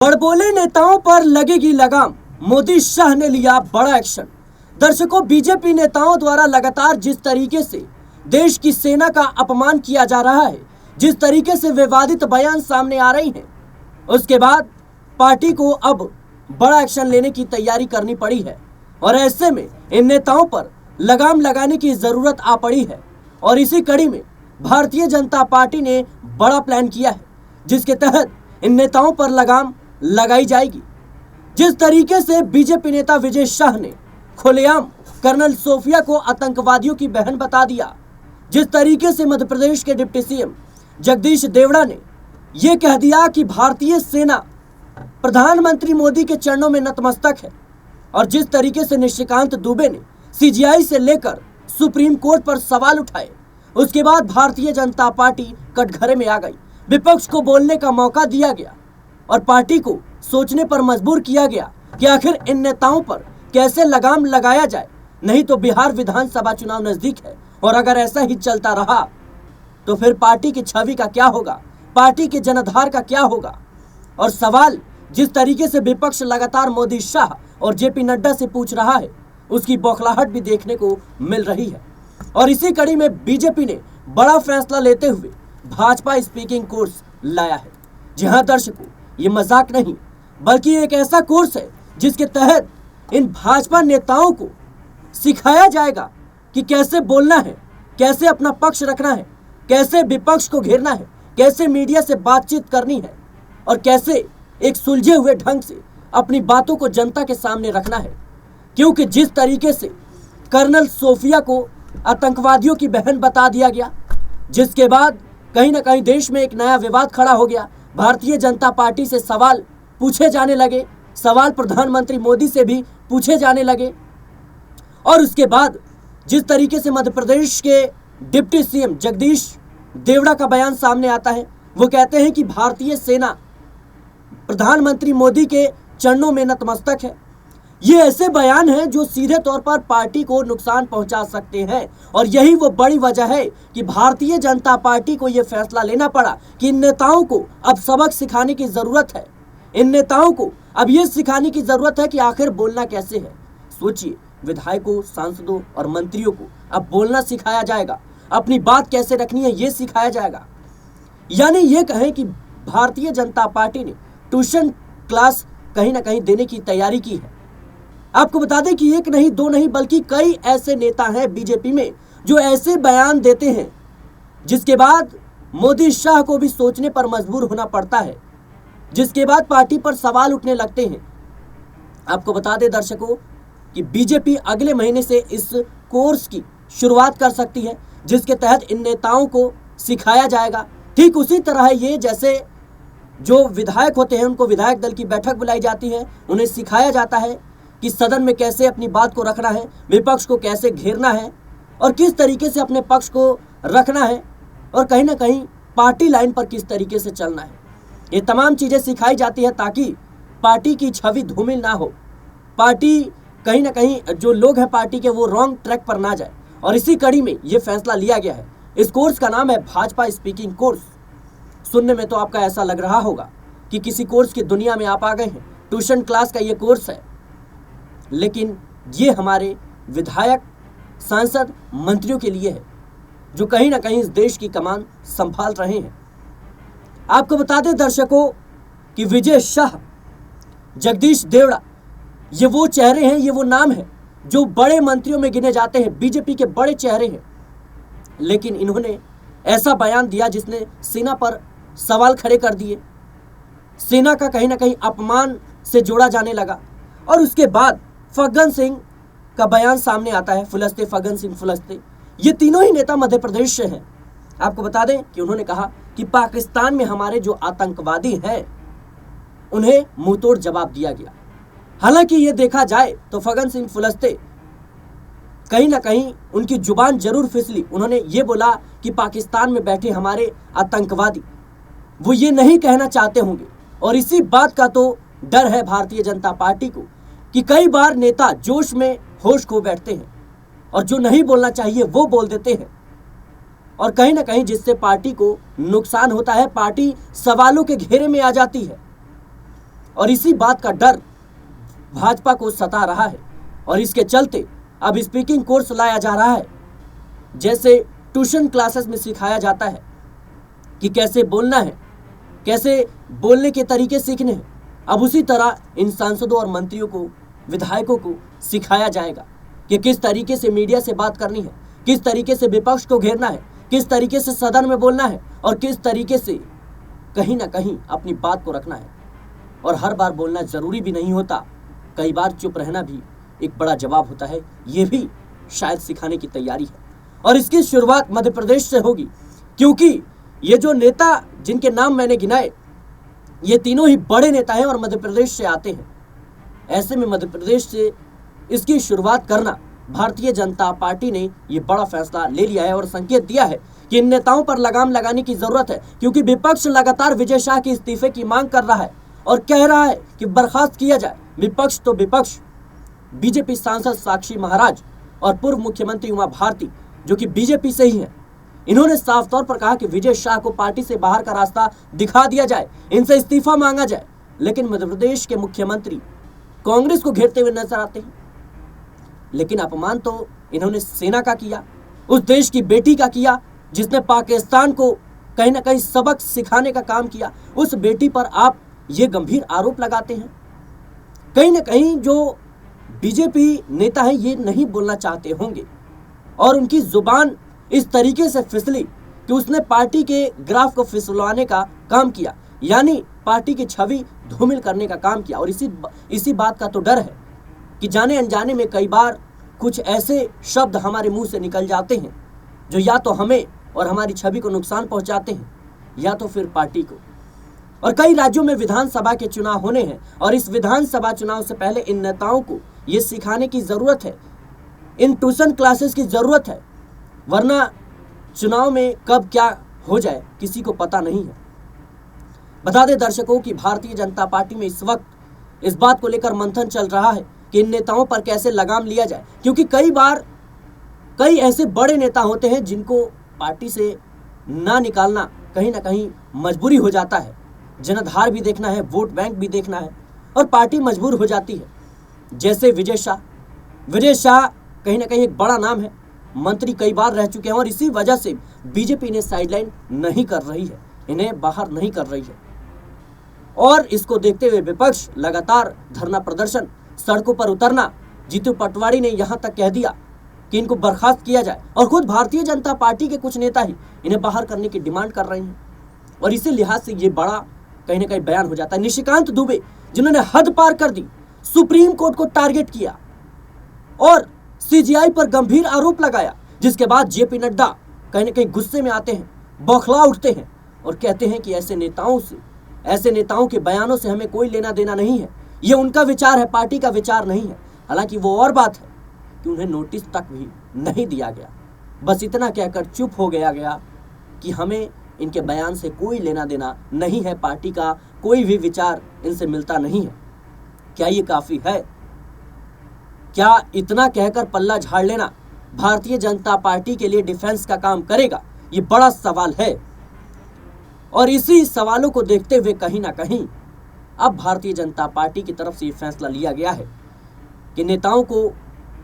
बड़बोले नेताओं पर लगेगी लगाम, मोदी शाह ने लिया बड़ा एक्शन। दर्शकों, बीजेपी नेताओं द्वारा लगातार जिस तरीके से देश की सेना का अपमान किया जा रहा है, जिस तरीके से विवादित बयान सामने आ रही हैं, उसके बाद पार्टी को अब बड़ा एक्शन लेने की तैयारी करनी पड़ी है और ऐसे में इन नेताओं पर लगाम लगाने की जरूरत आ पड़ी है। और इसी कड़ी में भारतीय जनता पार्टी ने बड़ा प्लान किया है, जिसके तहत इन नेताओं पर लगाम लगाई जाएगी। जिस तरीके से बीजेपी नेता विजय शाह ने खुलेआम कर्नल सोफिया को आतंकवादियों की बहन बता दिया, जिस तरीके से मध्य प्रदेश के डिप्टी सीएम जगदीश देवड़ा ने यह कह दिया कि भारतीय सेना प्रधानमंत्री मोदी के चरणों में नतमस्तक है, और जिस तरीके से निशिकांत दुबे ने सीजीआई से लेकर सुप्रीम कोर्ट पर सवाल उठाए, उसके बाद भारतीय जनता पार्टी कटघरे में आ गई। विपक्ष को बोलने का मौका दिया गया और पार्टी को सोचने पर मजबूर किया गया कि आखिर इन नेताओं पर कैसे लगाम लगाया जाए। नहीं तो बिहार विधानसभा चुनाव नजदीक है और अगर ऐसा ही चलता रहा तो फिर पार्टी की छवि का क्या होगा, पार्टी के जनाधार का क्या होगा। और सवाल जिस तरीके से विपक्ष लगातार मोदी शाह और जेपी नड्डा से पूछ रहा है, उसकी बौखलाहट भी देखने को मिल रही है। और इसी कड़ी में बीजेपी ने बड़ा फैसला लेते हुए भाजपा स्पीकिंग कोर्स लाया है। जी हां दर्शकों, ये मजाक नहीं बल्कि एक ऐसा कोर्स है जिसके तहत इन भाजपा नेताओं को सिखाया जाएगा कि कैसे बोलना है, कैसे अपना पक्ष रखना है, कैसे विपक्ष को घेरना है, कैसे मीडिया से बातचीत करनी है और कैसे एक सुलझे हुए ढंग से अपनी बातों को जनता के सामने रखना है। क्योंकि जिस तरीके से कर्नल सोफिया को आतंकवादियों की बहन बता दिया गया, जिसके बाद कहीं ना कहीं देश में एक नया विवाद खड़ा हो गया। भारतीय जनता पार्टी से सवाल पूछे जाने लगे, सवाल प्रधानमंत्री मोदी से भी पूछे जाने लगे। और उसके बाद जिस तरीके से मध्य प्रदेश के डिप्टी सीएम जगदीश देवड़ा का बयान सामने आता है, वो कहते हैं कि भारतीय सेना प्रधानमंत्री मोदी के चरणों में नतमस्तक है। ये ऐसे बयान हैं जो सीधे तौर पर पार्टी को नुकसान पहुंचा सकते हैं और यही वो बड़ी वजह है कि भारतीय जनता पार्टी को ये फैसला लेना पड़ा कि इन नेताओं को अब सबक सिखाने की जरूरत है। इन नेताओं को अब ये सिखाने की जरूरत है कि आखिर बोलना कैसे है। सोचिए, विधायकों, सांसदों और मंत्रियों को अब बोलना सिखाया जाएगा, अपनी बात कैसे रखनी है ये सिखाया जाएगा। यानी ये कहें कि भारतीय जनता पार्टी ने ट्यूशन क्लास कहीं ना कहीं देने की तैयारी की है। आपको बता दें कि एक नहीं, दो नहीं, बल्कि कई ऐसे नेता हैं बीजेपी में जो ऐसे बयान देते हैं जिसके बाद मोदी शाह को भी सोचने पर मजबूर होना पड़ता है, जिसके बाद पार्टी पर सवाल उठने लगते हैं। आपको बता दें दर्शकों कि बीजेपी अगले महीने से इस कोर्स की शुरुआत कर सकती है, जिसके तहत इन नेताओं को सिखाया जाएगा। ठीक उसी तरह है ये जैसे जो विधायक होते हैं उनको विधायक दल की बैठक बुलाई जाती है, उन्हें सिखाया जाता है कि सदन में कैसे अपनी बात को रखना है, विपक्ष को कैसे घेरना है और किस तरीके से अपने पक्ष को रखना है और कहीं ना कहीं पार्टी लाइन पर किस तरीके से चलना है। ये तमाम चीज़ें सिखाई जाती है ताकि पार्टी की छवि धूमिल ना हो, पार्टी कहीं ना कहीं जो लोग हैं पार्टी के वो रॉन्ग ट्रैक पर ना जाए। और इसी कड़ी में ये फैसला लिया गया है। इस कोर्स का नाम है भाजपा स्पीकिंग कोर्स। सुनने में तो आपका ऐसा लग रहा होगा कि किसी कोर्स की दुनिया में आप आ गए हैं, ट्यूशन क्लास का ये कोर्स है, लेकिन ये हमारे विधायक, सांसद, मंत्रियों के लिए है जो कहीं ना कहीं इस देश की कमान संभाल रहे हैं। आपको बता दें दर्शकों कि विजय शाह, जगदीश देवड़ा, ये वो चेहरे हैं, ये वो नाम है जो बड़े मंत्रियों में गिने जाते हैं, बीजेपी के बड़े चेहरे हैं। लेकिन इन्होंने ऐसा बयान दिया जिसने सेना पर सवाल खड़े कर दिए, सेना का कहीं ना कहीं अपमान से जोड़ा जाने लगा। और उसके बाद फग्गन सिंह का बयान सामने आता है, फुलस्ते, फग्गन सिंह फुलस्ते, ये तीनों ही नेता मध्य प्रदेश से हैं। आपको बता दें कि उन्होंने कहा कि पाकिस्तान में हमारे जो आतंकवादी हैं उन्हें मुंहतोड़ जवाब दिया गया। हालांकि ये देखा जाए तो फग्गन सिंह फुलस्ते कहीं ना कहीं उनकी जुबान जरूर फिसली। उन्होंने ये बोला कि पाकिस्तान में बैठे हमारे आतंकवादी, वो ये नहीं कहना चाहते होंगे। और इसी बात का तो डर है भारतीय जनता पार्टी को कि कई बार नेता जोश में होश खो बैठते हैं और जो नहीं बोलना चाहिए वो बोल देते हैं और कहीं ना कहीं जिससे पार्टी को नुकसान होता है, पार्टी सवालों के घेरे में आ जाती है। और इसी बात का डर भाजपा को सता रहा है और इसके चलते अब स्पीकिंग कोर्स लाया जा रहा है। जैसे ट्यूशन क्लासेस में सिखाया जाता है कि कैसे बोलना है, कैसे बोलने के तरीके सीखने हैं, अब उसी तरह इन सांसदों और मंत्रियों को, विधायकों को सिखाया जाएगा कि किस तरीके से मीडिया से बात करनी है, किस तरीके से विपक्ष को घेरना है, किस तरीके से सदन में बोलना है और किस तरीके से कहीं ना कहीं अपनी बात को रखना है। और हर बार बोलना जरूरी भी नहीं होता, कई बार चुप रहना भी एक बड़ा जवाब होता है। ये भी शायद सिखाने की तैयारी है और इसकी शुरुआत मध्य प्रदेश से होगी, क्योंकि ये जो नेता जिनके नाम मैंने गिनाए, ये तीनों ही बड़े नेता हैं और मध्य प्रदेश से आते हैं। ऐसे में मध्य प्रदेश से इसकी शुरुआत करना, भारतीय जनता पार्टी ने ये बड़ा फैसला ले लिया है और संकेत दिया है कि इन नेताओं पर लगाम लगाने की जरूरत है, क्योंकि विपक्ष लगातार विजय शाह के इस्तीफे की मांग कर रहा है और कह रहा है कि बर्खास्त किया जाए। विपक्ष तो विपक्ष, बीजेपी सांसद साक्षी महाराज और पूर्व मुख्यमंत्री उमा भारती जो कि बीजेपी से ही हैं, इन्होंने साफ तौर पर कहा कि विजय शाह को पार्टी से बाहर का रास्ता दिखा दिया जाए, इनसे इस्तीफा मांगा जाए। लेकिन मध्य प्रदेश के मुख्यमंत्री कांग्रेस को घेरते हुए नजर आते हैं। लेकिन अपमान तो इन्होंने सेना का किया, उस देश की बेटी का किया जिसने पाकिस्तान को कहीं ना कहीं सबक सिखाने का काम किया। उस बेटी पर आप ये गंभीर आरोप लगाते हैं। कहीं ना कहीं जो बीजेपी नेता है ये नहीं बोलना चाहते होंगे और उनकी जुबान इस तरीके से फिसली कि उसने पार्टी के ग्राफ को फिसलवाने का काम किया, यानी पार्टी की छवि धूमिल करने का काम किया। और इसी बात का तो डर है कि जाने अनजाने में कई बार कुछ ऐसे शब्द हमारे मुंह से निकल जाते हैं जो या तो हमें और हमारी छवि को नुकसान पहुंचाते हैं या तो फिर पार्टी को। और कई राज्यों में विधानसभा के चुनाव होने हैं और इस विधानसभा चुनाव से पहले इन नेताओं को ये सिखाने की जरूरत है, इन ट्यूशन क्लासेस की जरूरत है, वरना चुनाव में कब क्या हो जाए किसी को पता नहीं है। बता दें दर्शकों कि भारतीय जनता पार्टी में इस वक्त इस बात को लेकर मंथन चल रहा है कि इन नेताओं पर कैसे लगाम लिया जाए, क्योंकि कई बार कई ऐसे बड़े नेता होते हैं जिनको पार्टी से ना निकालना कहीं ना कहीं मजबूरी हो जाता है। जनाधार भी देखना है, वोट बैंक भी देखना है और पार्टी मजबूर हो जाती है। जैसे विजय शाह कहीं ना कहीं एक बड़ा नाम है, मंत्री कई बार रह चुके हैं और इसी वजह से बीजेपी ने साइडलाइन नहीं कर रही है, इन्हें बाहर नहीं कर रही है। और इसको देखते हुए विपक्ष लगातार धरना प्रदर्शन, सड़कों पर उतरना, जीतू पटवारी ने यहां तक कह दिया कि इनको बर्खास्त किया जाए और खुद भारतीय जनता पार्टी के कुछ नेता ही इन्हें बाहर करने की डिमांड कर रहे हैं। और इसी लिहाज से ये बड़ा कहीं ना कहीं बयान हो जाता है। निशिकांत दुबे जिन्होंने हद पार कर दी, सुप्रीम कोर्ट को टारगेट किया और सीजीआई पर गंभीर आरोप लगाया, जिसके बाद जेपी नड्डा कहीं ना कहीं गुस्से में आते हैं, बौखला उठते हैं और कहते हैं कि ऐसे नेताओं के बयानों से हमें कोई लेना देना नहीं है, ये उनका विचार है, पार्टी का विचार नहीं है। हालांकि वो और बात है कि उन्हें नोटिस तक भी नहीं दिया गया, बस इतना कहकर चुप हो गया कि हमें इनके बयान से कोई लेना देना नहीं है, पार्टी का कोई भी विचार इनसे मिलता नहीं है। क्या ये काफी है? क्या इतना कहकर पल्ला झाड़ लेना भारतीय जनता पार्टी के लिए डिफेंस का काम करेगा? ये बड़ा सवाल है। और इसी सवालों को देखते हुए कहीं ना कहीं अब भारतीय जनता पार्टी की तरफ से ये फैसला लिया गया है कि नेताओं को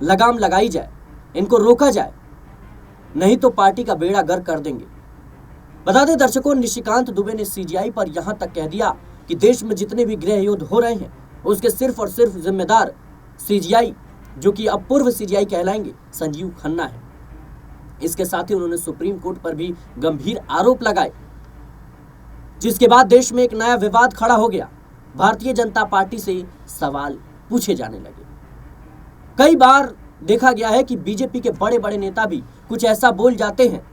लगाम लगाई जाए, इनको रोका जाए, नहीं तो पार्टी का बेड़ा गर्क कर देंगे। बता दें दर्शकों, निशिकांत दुबे ने सीजीआई पर यहां तक कह दिया कि देश में जितने भी गृह युद्ध हो रहे हैं उसके सिर्फ और सिर्फ जिम्मेदार सीजीआई, जो कि अब पूर्व सीजीआई कहलाएंगे, संजीव खन्ना है। इसके साथ ही उन्होंने सुप्रीम कोर्ट पर भी गंभीर आरोप लगाए, जिसके बाद देश में एक नया विवाद खड़ा हो गया। भारतीय जनता पार्टी से सवाल पूछे जाने लगे। कई बार देखा गया है कि बीजेपी के बड़े बड़े नेता भी कुछ ऐसा बोल जाते हैं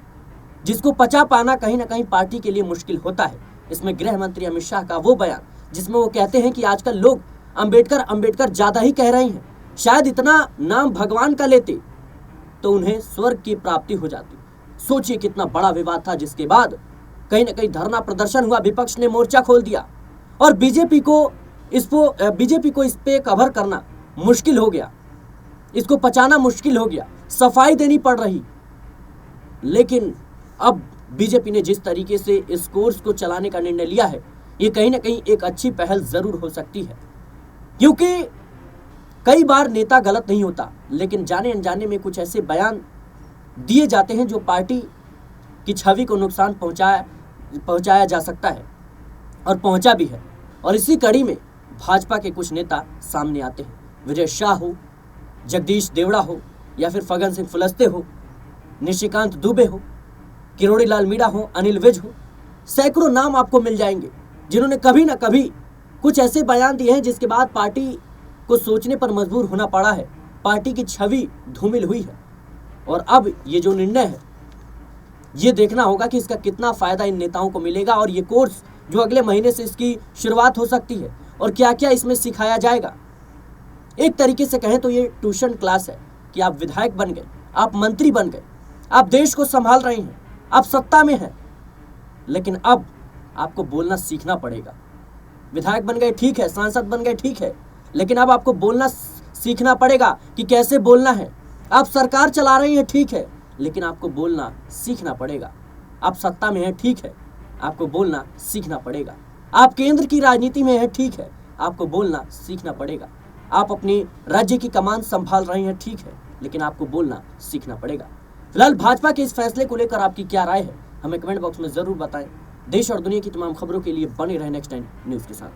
जिसको पचा पाना कहीं ना कहीं पार्टी के लिए मुश्किल होता है। इसमें गृह मंत्री अमित शाह का वो बयान जिसमें वो कहते हैं कि आजकल लोग अंबेडकर ज्यादा ही कह रहे हैं, शायद इतना नाम भगवान का लेते तो उन्हें स्वर्ग की प्राप्ति हो जाती। सोचिए कितना बड़ा विवाद था, जिसके बाद कहीं ना कहीं धरना प्रदर्शन हुआ, विपक्ष ने मोर्चा खोल दिया और बीजेपी को इस पे कवर करना मुश्किल हो गया, इसको पचाना मुश्किल हो गया, सफाई देनी पड़ रही। लेकिन अब बीजेपी ने जिस तरीके से इस कोर्स को चलाने का निर्णय लिया है, ये कहीं ना कहीं एक अच्छी पहल जरूर हो सकती है, क्योंकि कई बार नेता गलत नहीं होता, लेकिन जाने अनजाने में कुछ ऐसे बयान दिए जाते हैं जो पार्टी की छवि को नुकसान पहुंचाया जा सकता है, और पहुंचा भी है। और इसी कड़ी में भाजपा के कुछ नेता सामने आते हैं। विजय शाह हो, जगदीश देवड़ा हो, या फिर फग्गन सिंह कुलस्ते हो, निशिकांत दुबे हो, किरोड़ी लाल मीणा हो, अनिल विज हो, सैकड़ों नाम आपको मिल जाएंगे जिन्होंने कभी ना कभी कुछ ऐसे बयान दिए हैं जिसके बाद पार्टी को सोचने पर मजबूर होना पड़ा है। पार्टी की छवि धूमिल हुई है, और अब ये जो निर्णय है, ये देखना होगा कि इसका कितना फायदा इन नेताओं को मिलेगा, और ये कोर्स जो अगले महीने से इसकी शुरुआत हो सकती है, और क्या क्या इसमें सिखाया जाएगा। एक तरीके से कहें तो ये ट्यूशन क्लास है कि आप विधायक बन गए, आप मंत्री बन गए, आप देश को संभाल रहे हैं, आप सत्ता में हैं, लेकिन अब आपको बोलना सीखना पड़ेगा। विधायक बन गए ठीक है, सांसद बन गए ठीक है, लेकिन अब आपको बोलना सीखना पड़ेगा कि कैसे बोलना है। आप सरकार चला रहे हैं ठीक है, लेकिन आपको बोलना सीखना पड़ेगा। आप सत्ता में हैं ठीक है, आपको बोलना सीखना पड़ेगा। आप केंद्र की राजनीति में हैं ठीक है, आपको बोलना सीखना पड़ेगा। आप अपनी राज्य की कमान संभाल रहे हैं ठीक है, लेकिन आपको बोलना सीखना पड़ेगा। फिलहाल भाजपा के इस फैसले को लेकर आपकी क्या राय है, हमें कमेंट बॉक्स में जरूर बताएं। देश और दुनिया की तमाम खबरों के लिए बने रहें नेक्स्ट टाइम न्यूज के साथ।